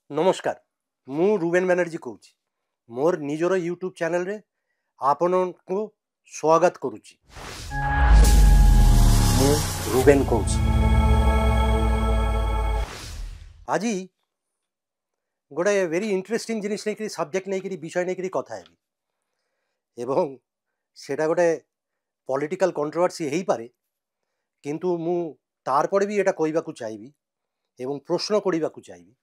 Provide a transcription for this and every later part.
नमस्कार मु रुबेन बनर्जी कहूँ मोर निजर यूट्यूब चैनल रे आपण को स्वागत करुच्ची। मु रुबेन कहूँ आज गोटे वेरी इंटरेस्टिंग जिनिस नहीं सब्जेक्ट नहीं विषय नहीं कथा है एवं सेटा गोटे पॉलिटिकल कंट्रोवर्सी हो पारे किंतु मु तार पर भी एटा कहबा को चाहिए एवं प्रश्न करबा को चाहिए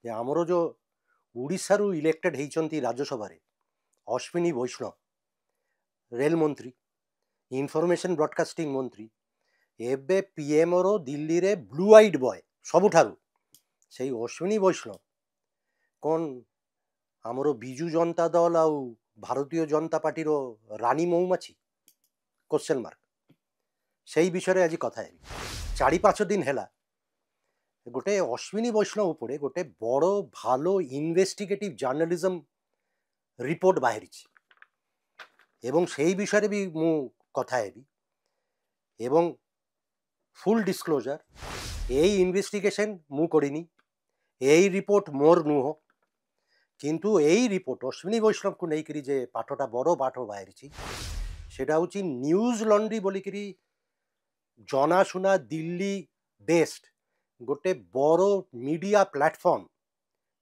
जे आमर जो उड़ीसा रु इलेक्टेड होती राज्यसभा अश्विनी वैष्णव रेल मंत्री इनफॉरमेशन ब्रॉडकास्टिंग मंत्री एबे पीएम रो दिल्ली रे ब्लू आइड बॉय सबुठारु से अश्विनी वैष्णव कौन आमर बिजु जनता दल आउ भारतीय जनता पार्टी रो रानी मऊमाछी क्वेश्चन मार्क से विषय आज कथा है। 4-5 दिन है गोटे अश्विनी वैष्णव उपरे गोटे बड़ भालो इन्वेस्टिगेटिव जर्नलिज्म रिपोर्ट बाहरी एवं से विषय भी मु कथा हेबी एवं फुल डिस्क्लोजर यही इन्वेस्टिगेशन मु करिनी यही रिपोर्ट मोर नुह किंतु यही रिपोर्ट अश्विनी वैष्णव को लेकर जे पाठटा बड़ पाठ बाहरी सेटा हूँ न्यूज लॉन्ड्री बोलिकी जनाशुना दिल्ली बेस्ड गोटे बड़ मीडिया प्लेटफॉर्म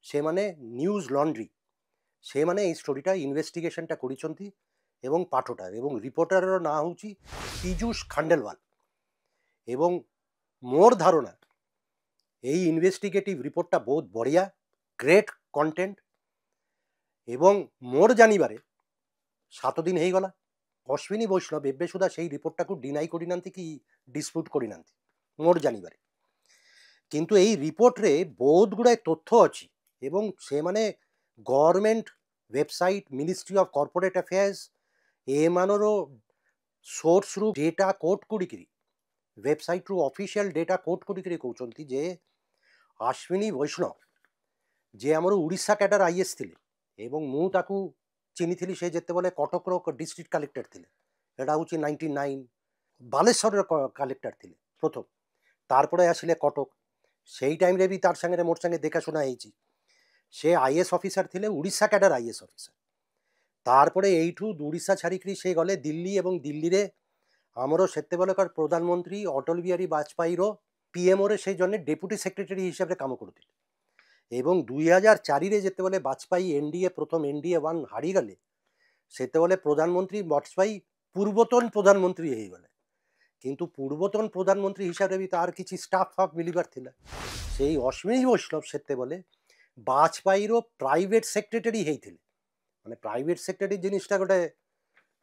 से माने न्यूज लॉन्ड्री से माने स्टोरीटा इन्वेस्टिगेशनटा करिसंती एवं पाठटा एवं रिपोर्टर ना हूँ पीयूष खांडेलवाल एवं मोर धारणा यही इन्वेस्टिगेटिव रिपोर्टटा बहुत बढ़िया ग्रेट कंटेंट एवं मोर जानिबारे 7 दिन हो गला अश्विनी वैष्णव एबे सुधा से रिपोर्टटा को डिनाई करिना कि डिस्प्यूट करिना मोर जानिबारे किंतु यही रिपोर्ट रे बहुत गुड़ाए तथ्य अच्छी एवं से माने government website ministry of corporate affairs एमानर सोर्स रु डेटा कोट करी वेबसाइट रु ऑफिशियल डेटा कोट करी कहते जे अश्विनी वैष्णव जे आमर उड़ीसा कैडर आईएएस थिले एवं मु ताकू चिनी थी से जिते बले कटक डिस्ट्रिक्ट कलेक्टर थिले एटा हूँ 99 बालेश्वर कलेक्टर थिले प्रथम तारपरे आसिले कटक से टाइम रे भी तार संगे मोर संगे देखाशुना से आईएएस ऑफिसर थिले उड़ीसा कैडर आईएएस ऑफिसर तारपरे एइठू उड़ीसा छाड़िकी से गले दिल्ली एवं दिल्ली रे आमर सेते बेलकार प्रधानमंत्री अटल बिहारी वाजपेयी रो पीएमओ रे से जने डेप्यूटी सेक्रेटरी हिसाब रे काम करथिले एवं 2004 रे जेते बेले वाजपेयी एनडीए प्रथम एनडीए 1 हारी गले सेते बेले प्रधानमंत्री वाजपेयी पूर्वतन प्रधानमंत्री हो गले किंतु पूर्वतन प्रधानमंत्री हिसाब से भी तार किसी स्टाफ फाफ मिलबार थिला से अश्विनी वैष्णव सेते बोले वाजपेयी रो प्राइवेट सेक्रेटरी होते माने प्राइवेट सेक्रेटरी जिनिसटा गोटे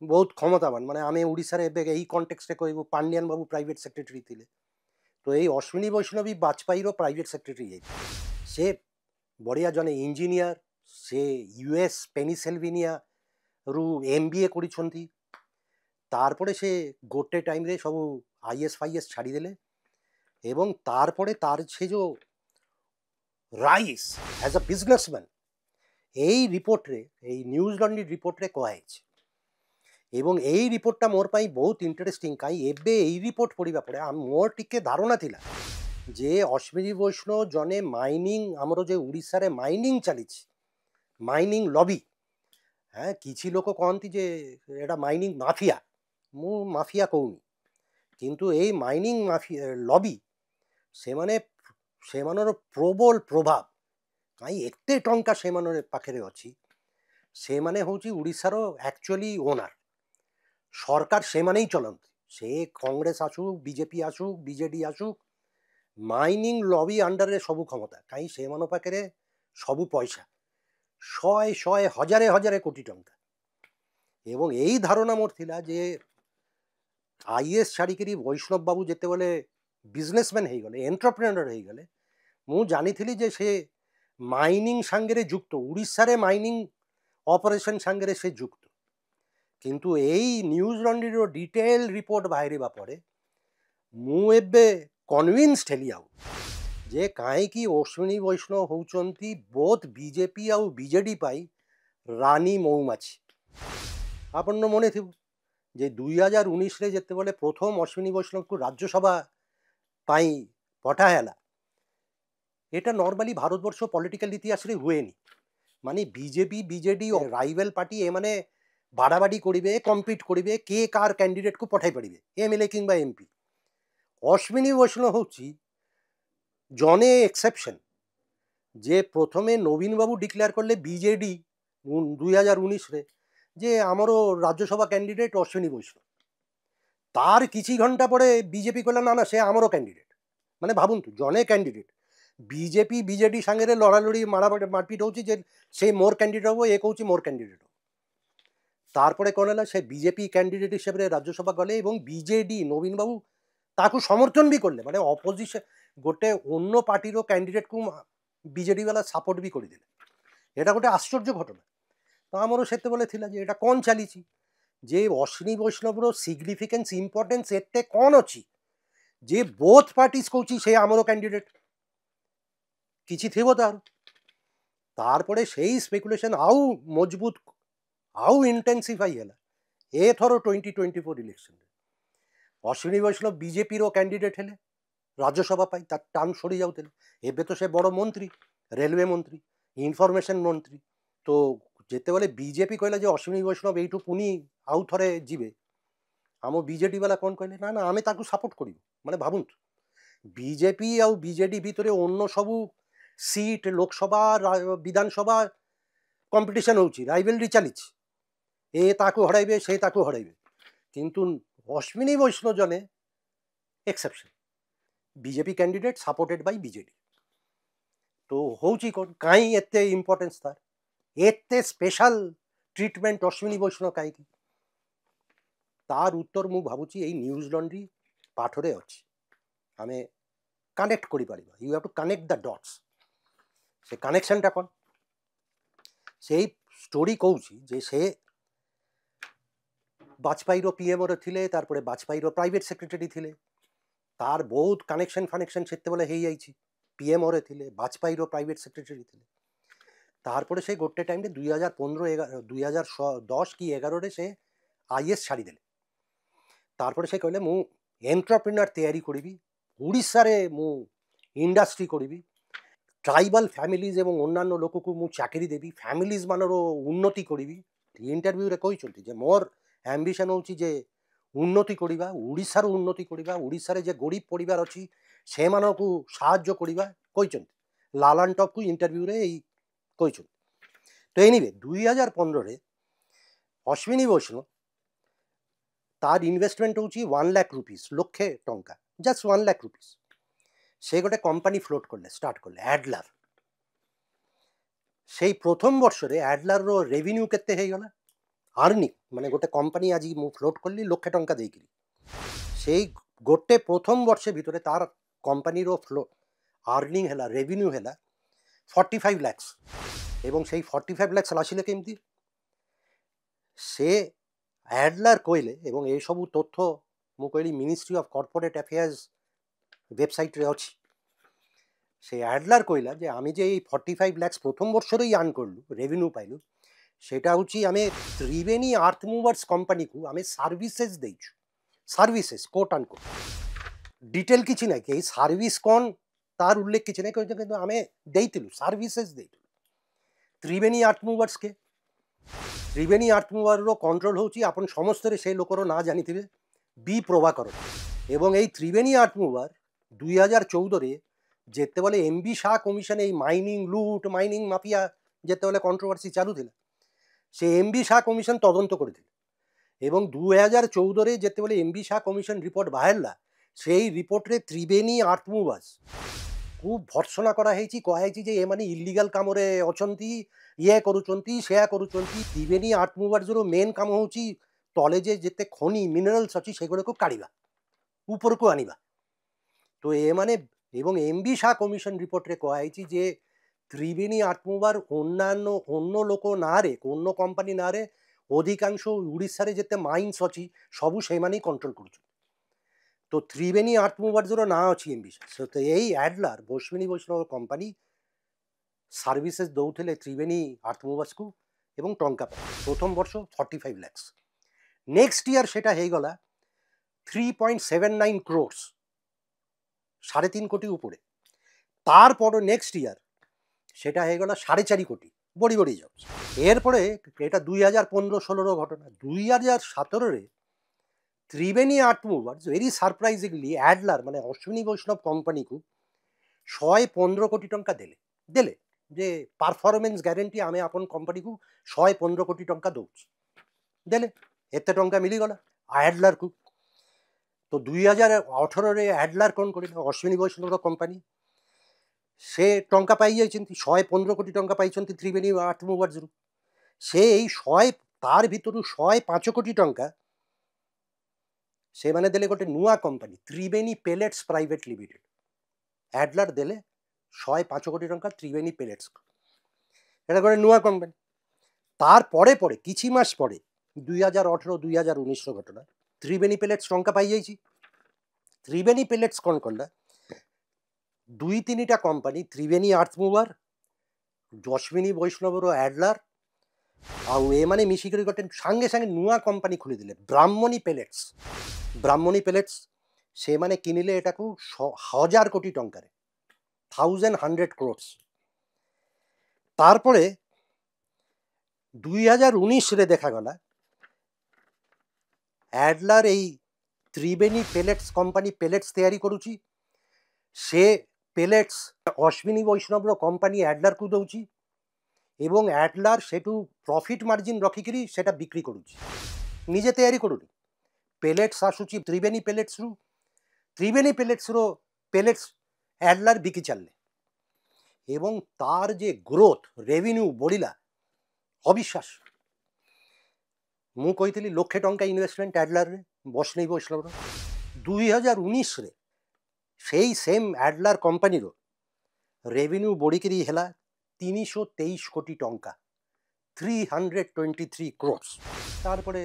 बहुत क्षमतावान माने आमे ओडिसा रे यही कॉन्टेक्स्ट रे कहबो पांड्यान बाबू प्राइवेट सेक्रेटरी थिले तो यही अश्विनी वैष्णव भी वाजपेयी रो प्राइवेट सेक्रेटरी होते से बढ़िया जने इंजीनियर से यूएस पेनिसिल्वेनिया रु एमबीए करिसंती तारपरे से गोटे टाइम रे सब आईएएस फाईएएस छाड़ीदेले एवं तारपरे तार से जो राइस एज अ बिजनेसमैन यही रिपोर्ट रे यही न्यूज लॉन्ड्री रिपोर्ट रे कहा एवं यही रिपोर्टटा मोर पाई बहुत इंटरेस्टिंग कहीं एबे यही रिपोर्ट पढ़ा पड़े मोर टिके धारणा थिला जे अश्विनी वैष्णव जने माइनिंग आमर जो उड़ीसा रे माइनिंग चली माइनिंग लॉबी हाँ किसी लोक कहती जे एटा माइनिंग माफिया मु माफिया कहूनी किंतु यही माइनिंग माफिया लॉबी से माने प्रबल प्रभाव कहीं एते टंका से माने पाखरे अच्छी से माने होची उड़ीसार एक्चुअली ओनर सरकार से माने ही चलती से कांग्रेस आसुक बीजेपी आसुक बीजेडी आसुक माइनिंग लॉबी अंडर रे सबू क्षमता कहीं से मानो पाखरे सबू पैसा 100 हजारे हजारे कोटी टंका एवं यही धारणा मोर थिला जे आईएएस छाड़िकी वैष्णव बाबू जिते बोले बिजनेसमैन हो गले एंटरप्रेन्योर हो गले मु जानी थी जे से माइनिंग सांगे जुक्त उड़ीसा रे माइनिंग ऑपरेशन सांगे से जुक्त किंतु यही न्यूज लॉन्ड्री रो डिटेल रिपोर्ट बाहर पर मु एबे कन्विन्स्ड हेली आउ जे कहीं अश्विनी वैष्णव होउचंती बोथ बीजेपी आउ बीजेडी पाई रानी मऊमाछी आपन मने थी जे 2019 रे जेते बोले प्रथम अश्विनी वैष्णव को राज्यसभा पाई पठाहेला এটা নর্মালি ভারতবর্ষ পলিটিক্যাল ইতিহাসে হুয়েনি। মানে বিজেপি বিজেডি রাইভাল পার্টি এମାନେ বাড়াবাড়ি করিবে, কম্পিট করিবে, কে কার ক্যান্ডিডেটକୁ ପଠାଇ ପାରିବେ ଏମଏଲଏ କିମ୍ବା ଏମପି। ଅଶ୍ୱିନୀ ବୈଷ୍ଣବ ହେଉଛି ଜଣେ ଏକ୍ସେପସନ୍, ଯେ ପ୍ରଥମେ ନବୀନ ବାବୁ ଡିକ୍ଲେୟାର କଲେ ବିଜେଡି 2019ରେ ଯେ ଆମର ରାଜ୍ୟସଭା କ୍ୟାଣ୍ଡିଡେଟ୍ ଅଶ୍ୱିନୀ ବୈଷ୍ଣବ। ତାର କିଛି ଘଣ୍ଟା ପରେ ବିଜେପି କହିଲା ନା ନା ସେ ଆମର କ୍ୟାଣ୍ଡିଡେଟ୍। ମାନେ ଭାବନ୍ତୁ ଜଣେ କ୍ୟାଣ୍ଡିଡେଟ୍ ବିଜେପି ବିଜେଡି ସାଙ୍ଗରେ ଲଢ଼ାଲଢ଼ି ମାରପିଟ ହେଉଛି ଯେ ସେ ମୋର କ୍ୟାଣ୍ଡିଡେଟ୍ ହେବ, ଏ କହୁଛି ମୋର କ୍ୟାଣ୍ଡିଡେଟ୍ ହେବ। ତାରପରେ କ'ଣ ହେଲା, ସେ ବିଜେପି କ୍ୟାଣ୍ଡିଡେଟ୍ ହିସାବରେ ରାଜ୍ୟସଭା ଗଲେ ଏବଂ ବିଜେଡି ନବୀନ ବାବୁ ତାକୁ ସମର୍ଥନ ବି କଲେ। ମାନେ ଅପୋଜିସନ୍ ଗୋଟେ ଅନ୍ୟ ପାର୍ଟିର କ୍ୟାଣ୍ଡିଡେଟ୍କୁ ବିଜେଡି ବାଲା ସପୋର୍ଟ ବି କରିଦେଲେ। এটা ଗୋଟେ ଆଶ୍ଚର୍ଯ୍ୟ ଘଟଣା। ତ ଆମର ସେତେବେଳେ ଥିଲା ଯେ ଏଇଟା କ'ଣ ଚାଲିଛି, ଯେ ଅଶ୍ୱିନୀ ବୈଷ୍ଣବର ସିଗ୍ନିଫିକାନ୍ସ ଇମ୍ପୋର୍ଟାନ୍ସ ଏତେ କ'ଣ ଅଛି ଯେ ବୋଥ୍ ପାର୍ଟିଜ୍ କହୁଛି ସେ ଆମର କ୍ୟାଣ୍ଡିଡେଟ୍ କିଛି ଥିବ ତାର। ତାରପରେ ସେଇ ସ୍ପେକୁଲେସନ୍ ଆଉ ମଜବୁତ ଆଉ ଇଣ୍ଟେନ୍ସିଫାଇ ହେଲା ଏଥର 2024 ଇଲେକ୍ସନରେ। ଅଶ୍ୱିନୀ ବୈଷ୍ଣବ ବିଜେପିର କ୍ୟାଣ୍ଡିଡେଟ୍ ହେଲେ ରାଜ୍ୟସଭା ପାଇଁ, ତାର ଟର୍ମ ସରି ଯାଉଥିଲେ। ଏବେ ତ ସେ ବଡ଼ ମନ୍ତ୍ରୀ, ରେଲୱେ ମନ୍ତ୍ରୀ, ଇନଫର୍ମେସନ୍ ମନ୍ତ୍ରୀ। ତ ଯେତେବେଳେ ବିଜେପି କହିଲା ଯେ ଅଶ୍ୱିନୀ ବୈଷ୍ଣବ ଏଇଠୁ ପୁଣି ଆଉ ଥରେ ଯିବେ, ଆମ ବିଜେଡି ବାଲା କ'ଣ କହିଲେ, ନା ନା ଆମେ ତାକୁ ସପୋର୍ଟ କରିବୁ। ମାନେ ଭାବନ୍ତୁ ବିଜେପି ଆଉ ବିଜେଡି ଭିତରେ ଅନ୍ୟ ସବୁ ସିଟ୍ ଲୋକସଭା ବିଧାନସଭା କମ୍ପିଟିସନ୍ ହେଉଛି, ରାଇଭେଲରି ଚାଲିଛି, ଏ ତାକୁ ହରାଇବେ ସେ ତାକୁ ହରାଇବେ। କିନ୍ତୁ ଅଶ୍ୱିନୀ ବୈଷ୍ଣବ ଜଣେ exception, BJP candidate supported by BJD. ତ ହେଉଛି କ'ଣ, କାହିଁ ଏତେ ଇମ୍ପୋର୍ଟାନ୍ସ ତାର, ଏତେ ସ୍ପେଶାଲ ଟ୍ରିଟମେଣ୍ଟ ଅଶ୍ୱିନୀ ବୈଷ୍ଣବ କାହିଁକି? ତାର ଉତ୍ତର ମୁଁ ଭାବୁଛି ଏଇ ନ୍ୟୁଜ୍ ଲଣ୍ଡ୍ରି ପାଠରେ ଅଛି। ଆମେ କନେକ୍ଟ କରିପାରିବା। You have to connect the dots. ସେ କନେକ୍ସନଟା କ'ଣ, ସେଇ ଷ୍ଟୋରି କହୁଛି ଯେ ସେ ବାଜପେୟୀର ପିଏମ୍ରେ ଥିଲେ, ତାରପରେ ବାଜପେୟୀର ପ୍ରାଇଭେଟ୍ ସେକ୍ରେଟାରୀ ଥିଲେ, ତାର ବହୁତ କନେକ୍ସନ୍ ସେତେବେଳେ ହେଇଯାଇଛି। ପିଏମ୍ରେ ଥିଲେ, ବାଜପେୟୀର ପ୍ରାଇଭେଟ୍ ସେକ୍ରେଟାରୀ ଥିଲେ। ତାରପରେ ସେ ଗୋଟେ ଟାଇମ୍ରେ 2010 କି 11ରେ ସେ IAS ଛାଡ଼ିଦେଲେ। ତାରପରେ ସେ କହିଲେ ମୁଁ ଏଣ୍ଟରପ୍ରିନର ତିଆରି କରିବି, ଓଡ଼ିଶାରେ ମୁଁ ଇଣ୍ଡଷ୍ଟ୍ରି କରିବି, ଟ୍ରାଇବାଲ୍ ଫ୍ୟାମିଲିଜ୍ ଏବଂ ଅନ୍ୟାନ୍ୟ ଲୋକକୁ ମୁଁ ଚାକିରି ଦେବି, ଫ୍ୟାମିଲିଜ୍ ମାନର ଉନ୍ନତି କରିବି। ଇଣ୍ଟରଭ୍ୟୁରେ କହିଛନ୍ତି ଯେ ମୋର ଆମ୍ବିସନ୍ ହେଉଛି ଯେ ଉନ୍ନତି କରିବା, ଓଡ଼ିଶାର ଉନ୍ନତି କରିବା, ଓଡ଼ିଶାରେ ଯେ ଗରିବ ପରିବାର ଅଛି ସେମାନଙ୍କୁ ସାହାଯ୍ୟ କରିବା କହିଛନ୍ତି। ଲାଲାନ୍ ଟପ୍କୁ ଇଣ୍ଟରଭ୍ୟୁରେ ଏଇ କହିଛନ୍ତି। ତ ଏନିୱେ 2015ରେ ଅଶ୍ୱିନୀ ବୈଷ୍ଣବ ତାର ଇନଭେଷ୍ଟମେଣ୍ଟ ହେଉଛି 1 ଲାଖ ରୁପିଜ୍, ଲକ୍ଷେ ଟଙ୍କା, ଜଷ୍ଟ 1 ଲାଖ ରୁପିଜ୍। ସେ ଗୋଟେ କମ୍ପାନୀ ଫ୍ଲୋଟ୍ କଲେ, ଷ୍ଟାର୍ଟ କଲେ ଆଡ୍ଲାର। ସେଇ ପ୍ରଥମ ବର୍ଷରେ ଆଡ୍ଲାରର ରେଭିନ୍ୟୁ କେତେ ହେଇଗଲା, ଆର୍ନିଂ, ମାନେ ଗୋଟେ କମ୍ପାନୀ ଆଜି ମୁଁ ଫ୍ଲୋଟ୍ କଲି ଲକ୍ଷେ ଟଙ୍କା ଦେଇକିରି, ସେଇ ଗୋଟେ ପ୍ରଥମ ବର୍ଷ ଭିତରେ ତାର କମ୍ପାନୀର ଆର୍ନିଂ ହେଲା, ରେଭିନ୍ୟୁ ହେଲା 45 ଲାକ୍ସ। ଏବଂ ସେଇ 45 ଲାକ୍ସ ଆସିଲେ କେମିତି, ସେ ଆଡ୍ଲାର କହିଲେ, ଏବଂ ଏସବୁ ତଥ୍ୟ ମୁଁ କହିଲି ମିନିଷ୍ଟ୍ରି ଅଫ୍ କର୍ପୋରେଟ୍ ଆଫେୟାର୍ସ ୱେବସାଇଟ୍ରେ ଅଛି। ସେ ଆଡ୍ଲାର କହିଲା ଯେ ଆମେ ଯେ ଏଇ 45 ଲାକ୍ସ ପ୍ରଥମ ବର୍ଷରେ ଆର୍ନ କଲୁ, ରେଭିନ୍ୟୁ ପାଇଲୁ, সেটা হচ্ছে আমি ত্রিবেণী আর্থ মুভার্স কোম্পানিକୁ ଆମେ ସର୍ଭିସେସ୍ ଦେଇଛୁ। Services quote and quote, detail କିଛି ନାହିଁ, କେହି ସର୍ଭିସ୍ କ'ଣ ତାର ଉଲ୍ଲେଖ କିଛି ନାହିଁ, କିନ୍ତୁ ଆମେ ଦେଇଥିଲୁ, ସର୍ଭିସେସ୍ ଦେଇଥିଲୁ। ତ୍ରିବେଣୀ ଆର୍ଥ ମୁଭର୍ସକେ, ତ୍ରିବେଣୀ ଆର୍ଥ ମୁଭର୍ସର କଣ୍ଟ୍ରୋଲ ହେଉଛି, ଆପଣ ସମସ୍ତେ ସେ ଲୋକର ନାଁ ଜାଣିଥିବେ, ବି ପ୍ରଭାକର। ଏବଂ এই ত্রিবেণী আর্থ মুভার 2014ରେ ଯେତେବେଳେ MB শাহ କମିଶନ এই ମାଇନିଂ ଲୁଟ୍, ମାଇନିଂ ମାଫିଆ ଯେତେବେଳେ କଣ୍ଟ୍ରୋଭର୍ସି ଚାଲୁଥିଲା, ସେ MB শাহ କମିଶନ ତଦନ୍ତ କରିଥିଲେ। ଏବଂ 2014ରେ ଯେତେବେଳେ MB শাহ କମିଶନ ରିପୋର୍ଟ ବାହାରିଲା, ସେଇ ରିପୋର୍ଟରେ ତ୍ରିବେଣୀ ଆର୍ଥ ମୁଭର୍ସକୁ ଭର୍ତ୍ସନା କରାହେଇଛି, କୁହାହେଇଛି ଯେ ଏମାନେ ଇଲିଗାଲ କାମରେ ଅଛନ୍ତି, ଇଏ କରୁଛନ୍ତି, ସେୟା କରୁଛନ୍ତି। ତ୍ରିବେଣୀ ଆର୍ଥ ମୁଭର୍ସର ମେନ୍ କାମ ହେଉଛି ତଳେ ଯେତେ ଖଣି ମିନେରାଲ୍ସ ଅଛି ସେଗୁଡ଼ାକୁ କାଢ଼ିବା, ଉପରକୁ ଆଣିବା। ତ ଏମାନେ এবং MB শাহ কমিশন রিপোর্টরে কুହାହେଇଛି যে ত্রিবেণী আর্থ মুভার অন্য লোক নাঁরে, অন্য কোম্পানি নাঁরে অধিকাংশ ଓଡ଼ିଶାରେ ଯେତେ ମାଇନ୍ସ ଅଛି ସବୁ ସେମାନେ କଣ୍ଟ୍ରୋଲ କରୁଛନ୍ତି। ତ ତ୍ରିବେଣୀ ଆର୍ଥ ମୁଭର୍ସର ନାଁ ଅଛି MB শাহ। ତ ଏଇ ଆଡ୍ଲାର ଅଶ୍ୱିନୀ ବୈଷ୍ଣବ କମ୍ପାନୀ ସର୍ଭିସେସ୍ ଦେଉଥିଲେ ତ୍ରିବେଣୀ ଆର୍ଥ ମୁଭର୍ସକୁ ଏବଂ ଟଙ୍କା ପାଇ। ପ୍ରଥମ ବର୍ଷ 45 ଲାକ୍ସ, ନେକ୍ସଟ ଇୟର সেটা ହେଇଗଲା 3.79 crores, 3.5 কোটি উপরে। তারপর নেক্সট ইয়ার সেটা হয়ে গেল 4.5 কোটি, বড়ি বড়ি জবস। এরপরে এটা 2015-16 ঘটনা। 2017 ত্রিবেণী আর্থ মুভার্স ভেরি ସରପ୍ରାଇଜିଂଲି ଆଡ୍ଲାର ମାନେ ଅଶ୍ୱିନୀ ବୈଷ୍ଣବ କମ୍ପାନୀକୁ 115 କୋଟି ଟଙ୍କା ଦେଲେ ଯେ ପରଫର୍ମାନ୍ସ ଗ୍ୟାରେଣ୍ଟି ଆମେ ଆପଣ କମ୍ପାନୀକୁ 115 କୋଟି ଟଙ୍କା ଦେଉଛୁ, ଦେଲେ। ଏତେ ଟଙ୍କା ମିଳିଗଲା ଆଡ୍ଲାରକୁ। ତ 2018ରେ ଆଡ୍ଲାର କ'ଣ କରିଲେ, ଅଶ୍ୱିନୀ ବୈଷ୍ଣବର କମ୍ପାନୀ ସେ ଟଙ୍କା ପାଇଯାଇଛନ୍ତି, 115 କୋଟି ଟଙ୍କା ପାଇଛନ୍ତି ତ୍ରିବେଣୀ ଆର୍ଥ ମୁଭର୍ସରୁ। ସେ ଏଇ ତାର ଭିତରୁ 105 କୋଟି ଟଙ୍କା ସେମାନେ ଦେଲେ ଗୋଟେ ନୂଆ କମ୍ପାନୀ ତ୍ରିବେଣୀ ପେଲେଟ୍ସ ପ୍ରାଇଭେଟ ଲିମିଟେଡ୍। ଆଡ୍ଲାର ଦେଲେ 105 କୋଟି ଟଙ୍କା ତ୍ରିବେଣୀ ପେଲେଟ୍ସକୁ। এটা ଗୋଟେ ନୂଆ କମ୍ପାନୀ। ତାର ପରେ କିଛି ମାସ ପରେ 2018-2019ର ଘଟନା, ତ୍ରିବେଣୀ ପେଲେଟ୍ସ ଟଙ୍କା ପାଇଯାଇଛି। ତ୍ରିବେଣୀ ପେଲେଟ୍ସ କ'ଣ କଲା, 2-3ଟା କମ୍ପାନୀ ତ୍ରିବେଣୀ ଆର୍ଥ ମୁଭର, ଅଶ୍ୱିନୀ ବୈଷ୍ଣବର ଆଡ୍ଲାର ଆଉ ଏମାନେ ମିଶିକରି ଗୋଟେ ସାଙ୍ଗେ ସାଙ୍ଗେ ନୂଆ କମ୍ପାନୀ ଖୋଲିଦେଲେ ବ୍ରାହ୍ମଣୀ ପେଲେଟ୍ସ। ବ୍ରାହ୍ମଣୀ ପେଲେଟ୍ସ ସେମାନେ କିଣିଲେ ଏଟାକୁ 1000 କୋଟି ଟଙ୍କାରେ, 1100 crores। তারপরে 2019ରେ দেখাগলা আডলার এই ত্রিবেণী পেলেটস কোম্পানি পেলেটস তৈরি করুছি। সে পেলেটস অশ্বিনী বৈষ্ণবর কোম্পানি আডলারକୁ দেଉଛି এবং আডলার সেটু প্রফিট মার্জিন রখিকি সেটা বিক্রি করুছি, নিজে তৈরি করুনি। পেলেটস আসুଛି ত্রিবেণী পেলেটসରୁ, ত্রিবেণী পেলেটসର পেলেটস আডলার বিকি ଚାଲିଲେ এবং তার যে গ্রোথ রেভিনিউ বড়িলা অবিশ্বাস। ମୁଁ କହିଥିଲି ଲକ୍ଷେ ଟଙ୍କା ଇନଭେଷ୍ଟମେଣ୍ଟ ଆଡ୍ଲାରରେ ଅଶ୍ୱିନୀ ବୈଷ୍ଣବର। 2019ରେ ସେଇ ସେମ୍ ଆଡ୍ଲାର କମ୍ପାନୀର ରେଭିନ୍ୟୁ ବଢ଼ିକିରି ହେଲା 323 କୋଟି ଟଙ୍କା, 323 crores। ତାରପରେ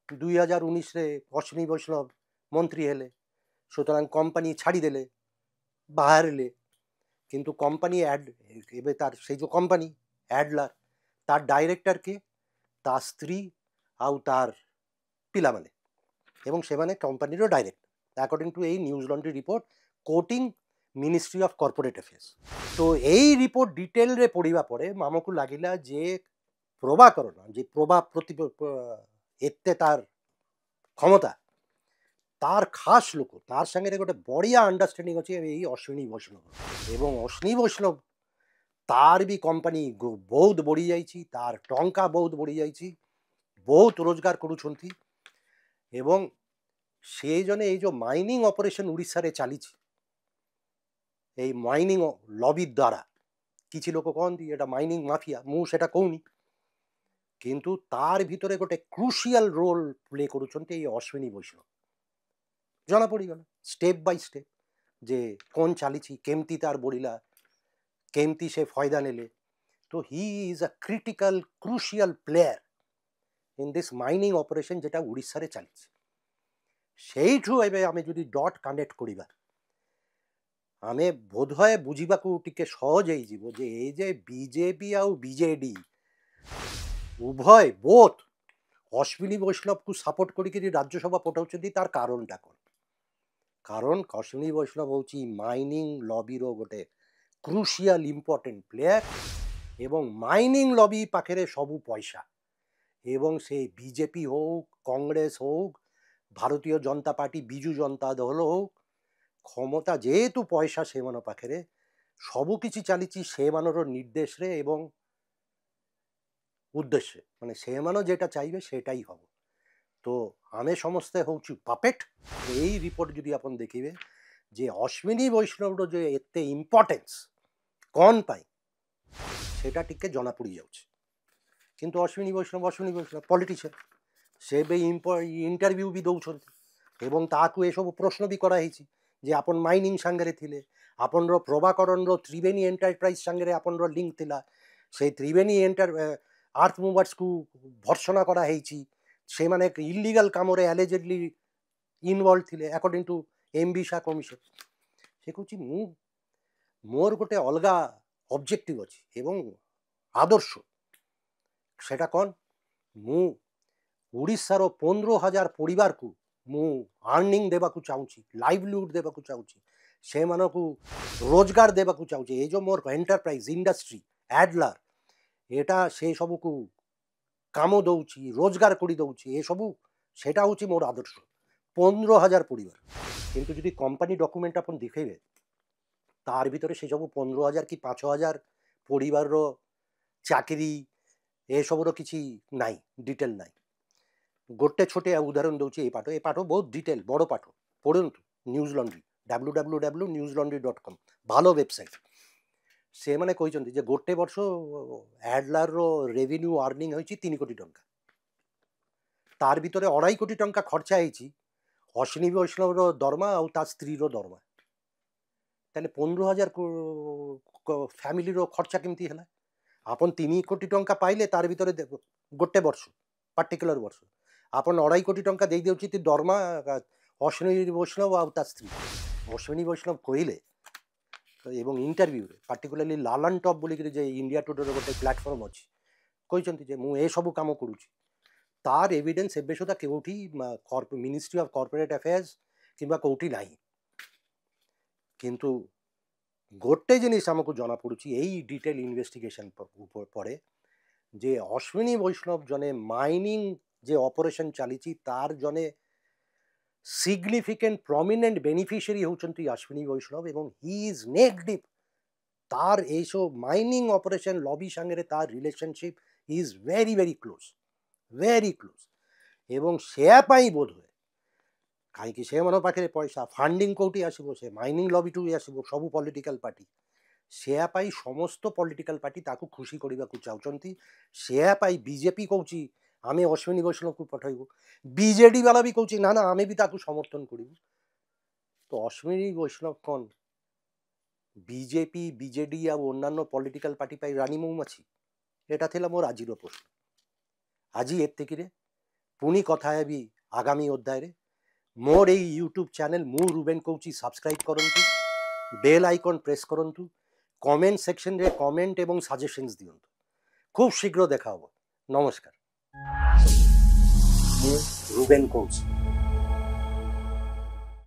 2019ରେ ଅଶ୍ୱିନୀ ବୈଷ୍ଣବ ମନ୍ତ୍ରୀ ହେଲେ, ସୁତରାଂ କମ୍ପାନୀ ଛାଡ଼ିଦେଲେ, ବାହାରିଲେ। কিন্তু কোম্পানি এবে তার সেই যে কোম্পানি আডলার, তার ডাইরেক্টর কে, তার স্ত্রী ଆଉ তার ପିଲାମାନେ, এবং ସେମାନେ কোম্পানির ডাইরেক্টর অ্যাকর্ডিং টু এই news laundry report coating ministry of corporate affairs. তো এই রিপোর্ট ডিটেলরে পড়িবা পরে ଆମକୁ ଲାଗିଲା ଯେ প্রভাকরণ যে প্রভাব এতে তার ক্ষমতা, তার খাস লোক, তার সাথে গোটে বড়িয়া আন্ডারস্ট্যান্ডিং আছে এই অশ্বিনী বৈষ্ণব। এবং অশ্বিনী বৈষ্ণব তার বি কোম্পানি বহুত বড়ি যাইছি, তার টঙ্কা বহুত বড়ি যাইছি, বহুত রোজগার করুছন্তি। এবং সেই জন্য এই যে মাইনিং অপারেশন উড়িষ্যারে চালিছি, এই মাইনিং লবির দ্বারা কিছু লোক কহନ୍ତି এটা মাইনিং মাফিয়া, ମୁଁ সেটা কହୁনি, কিন্তু তার ভিতরে গোটে ক্রুশিয়াল রোল প্লে করুছন্তি এই অশ্বিনী বৈষ্ণব। জনা পড়িগলা স্টেপ বাই স্টেপ যে কোন চালিছি, কেমতি তার বড়িলা, কেমতি সে ফয়দা নেলে। তো he is a critical crucial player in this mining operation যেটা উড়িষ্যারে চালিছে। সেইঠু এবে আমি যদি ডট কানেক্ট করিবা, আমি বোধহয় বুঝিবাকু টিকে সহজ হইଯିବ যে এই যে বিজেপি আউ বিজেডি উভয় বোথ অশ্বিনী বৈষ্ণবকু সাপোর্ট করিকি রাজ্যসভা পঠাউଛନ୍ତି, তার কারণটা কোন? কারণ অশ্বিনী বৈষ্ণব হচ্ছে মাইনিং লবির গোটে ক্রুশিয়াল ইম্পর্টেন্ট প্লেয়ার, এবং মাইনিং লবি পাখে সবু পয়সা। এবং সে বিজেপি হোক, কংগ্রেস হোক, ভারতীয় জনতা পার্টি, বিজু জনতা দল হোক, ক্ষমতা যেহেতু পয়সা সেমান পাখে সবু কিছু চালিছি সেমানর নির্দেশে এবং উদ্দেশ্যে, মানে সেমানো যেটা চাইবে সেটাই হব। তো আমি সমস্তে হচ্ছে পাপেট। এই রিপোর্ট যদি আপন দেখিবে যে অশ্বিনী বৈষ্ণবর যে এতে ইম্পর্টেন্স কন পাই সেটা টিকে জনা পড়ি যাচ্ছে। কিন্তু অশ্বিনী বৈষ্ণব পলিটিশিয়ান, সে বে ইন্টারভিউ বি দৌଛନ୍ତି এবং তাকে এসব প্রশ্ন বি করা হয়েছি যে আপন মাইনিং সাଙ୍ଗরে থিলে, আপনর প্রভাকরণর ত্রিবেণী এন্টারপ্রাইজ সাଙ୍ଗরে আপনর লিঙ্ক ଥିଲା, সেই ত্রিবেণী আর্থ মুভার্সকু ভর্সনা করা হয়েছি, ସେମାନେ ইলিগাল কামরে আলেজেডলি ইনভলভ ଥିଲେ according to MB Shah commission. সে কହୁଛି ମୁଁ ମୋର ଗୋଟେ ଅଲଗା ଅବଜେକ୍ଟିଭ ଅଛି ଏବଂ ଆଦର୍ଶ। সেটা কোন? ମୁଁ ଓଡ଼ିଶାର 15,000 ପରିବାରକୁ ମୁଁ ଆର୍ନିଂ ଦେବାକୁ ଚାହୁଁଛି, ଲାଇଭଲିହୁଡ୍ ଦେବାକୁ ଚାହୁଁଛି। ସେମାନଙ୍କୁ ରୋଜଗାର ଦେବାକୁ ଚାହୁଁଛି। ଏ ଯେଉଁ ମୋର ଏଣ୍ଟରପ୍ରାଇଜ୍ ଇଣ୍ଡଷ୍ଟ୍ରି ଆଡଲାର ଏଟା ସେ ସବୁକୁ କାମ ଦେଉଛି, ରୋଜଗାର କରି ଦେଉଛି, ଏସବୁ সেটা হচ্ছে মোর আদর্শ। 15,000 পরিবার, কিন্তু যদি কোম্পানি ডকুমেন্ট আপনি দেখাইবে তার ভিতরে সেসব 15,000 কি 5,000 পরিবারর চাকরি এসবর কিছু নাই, ডিটেল নাই। গোটে ছোটে উদাহরণ দেଉଛି ଏ ପାଠ ବହୁତ ডিটেল বড় পাঠ পড়ন্তু। নিউজ লন্ড্রি www.newslaundry.com ভালো ওয়েবসাইট। ସେମାନେ କହିଛନ୍ତି ଯେ ଗୋଟେ ବର୍ଷ ଆଡଲାରର ରେଭିନ୍ୟୁ ଆର୍ନିଂ ହେଉଛି 3 କୋଟି ଟଙ୍କା। তার ভিতরে 2.5 কোটি টଙ୍କା খরচা ହେଇଛି অশ্বিনী বৈষ্ণবর দরমা ଆଉ ତା ସ୍ତ୍ରୀର ଦରମା। ତାହେଲେ 15,000 ଫ୍ୟାମିଲିର ଖର୍ଚ୍ଚା କେମିତି ହେଲା? ଆପଣ 3 କୋଟି ଟଙ୍କା ପାଇଲେ ତାର ଭିତରେ ଗୋଟେ ବର୍ଷ ପାର୍ଟିକୁଲାର ବର୍ଷ ଆପଣ 2.5 କୋଟି ଟଙ୍କା ଦେଇ ଦେଉଛନ୍ତି ଦରମା ଅଶ୍ବିନୀ ବୈଷ୍ଣବ ଆଉ ତା ସ୍ତ୍ରୀ। ଅଶ୍ବିନୀ ବୈଷ୍ଣବ କହିଲେ ଏବଂ ଇଣ୍ଟରଭ୍ୟୁରେ ପାର୍ଟିକୁଲାରଲି ଲାଲନ ଟପ୍ ବୋଲିକିରି ଯେ ଇଣ୍ଡିଆ ଟୁଡେର ଗୋଟେ ପ୍ଲାଟଫର୍ମ ଅଛି, କହିଛନ୍ତି ଯେ ମୁଁ ଏସବୁ କାମ କରୁଛି। তার এভিডেন্স ଏବେ ସୁଦ୍ଧା କେଉଁଠି ମିନିଷ୍ଟ୍ରି ଅଫ୍ କର୍ପୋରେଟ୍ ଆଫେୟାର୍ସ କିମ୍ବା କେଉଁଠି ନାହିଁ। କିନ୍ତୁ ଗୋଟେ ଜିନିଷ ଆମକୁ ଜଣାପଡ଼ୁଛି ଏଇ ଡିଟେଲ ଇନଭେଷ୍ଟିଗେସନ୍ ପରେ ଯେ ଅଶ୍ବିନୀ ବୈଷ୍ଣବ ଜଣେ ମାଇନିଂ যে অপারেশন চালিছি তার জনে সিগনিফিকেন্ট প্রমিনেন্ট বেনিফিশিয়ারি হচ্ছেন অশ্বিনী বৈষ্ণব এবং হি ইজ নেক ডিপ। তার এইসব মাইনিং অপারেশন লবি সাংরে তার relationship is very very close, very close. এবং সেয়াপাই বোধ ହୁଏ କାହିଁକି ସେମାନଙ୍କ ପାଖରେ ପଇସା ଫଣ୍ଡିଂ କେଉଁଠି ଆସିବ, ସେ ମାଇନିଂ ଲବିଠୁ ଆସିବ ସବୁ ପଲିଟିକାଲ ପାର୍ଟି। ସେୟା ପାଇଁ ସମସ୍ତ ପଲିଟିକାଲ ପାର୍ଟି ତାକୁ ଖୁସି କରିବାକୁ ଚାହୁଁଛନ୍ତି। ସେୟା ପାଇଁ ବିଜେପି କହୁଛି ଆମେ ଅଶ୍ବିନୀ ବୈଷ୍ଣବକୁ ପଠାଇବୁ, ବିଜେଡି ବାଲା ବି କହୁଛି ନା ନା ଆମେ ବି ତାକୁ ସମର୍ଥନ କରିବୁ। ତ ଅଶ୍ବିନୀ ବୈଷ୍ଣବ କ'ଣ ବିଜେପି ବିଜେଡି ଆଉ ଅନ୍ୟାନ୍ୟ ପଲିଟିକାଲ ପାର୍ଟି ପାଇଁ ରାଣୀ ମହୁମାଛି? এটা ଥିଲା ମୋର ଆଜିର ପ୍ରଶ୍ନ। ଆଜି ଏତିକିରେ, ପୁଣି କଥା ହେବି ଆଗାମୀ ଅଧ୍ୟାୟରେ। ମୋର এই ୟୁଟ୍ୟୁବ୍ ଚ୍ୟାନେଲ୍ ମୁଁ ରୁବେନ୍ କହୁଛି ସବସ୍କ୍ରାଇବ୍ କରନ୍ତୁ, ବେଲ୍ ଆଇକନ୍ ପ୍ରେସ୍ କରନ୍ତୁ, କମେଣ୍ଟ ସେକ୍ସନରେ କମେଣ୍ଟ ଏବଂ ସଜେସନ୍ସ ଦିଅନ୍ତୁ। খুব শীঘ্র দেখা হব। নমস্কার, ମୁଁ ରୁବେନ୍ କହୁଛି।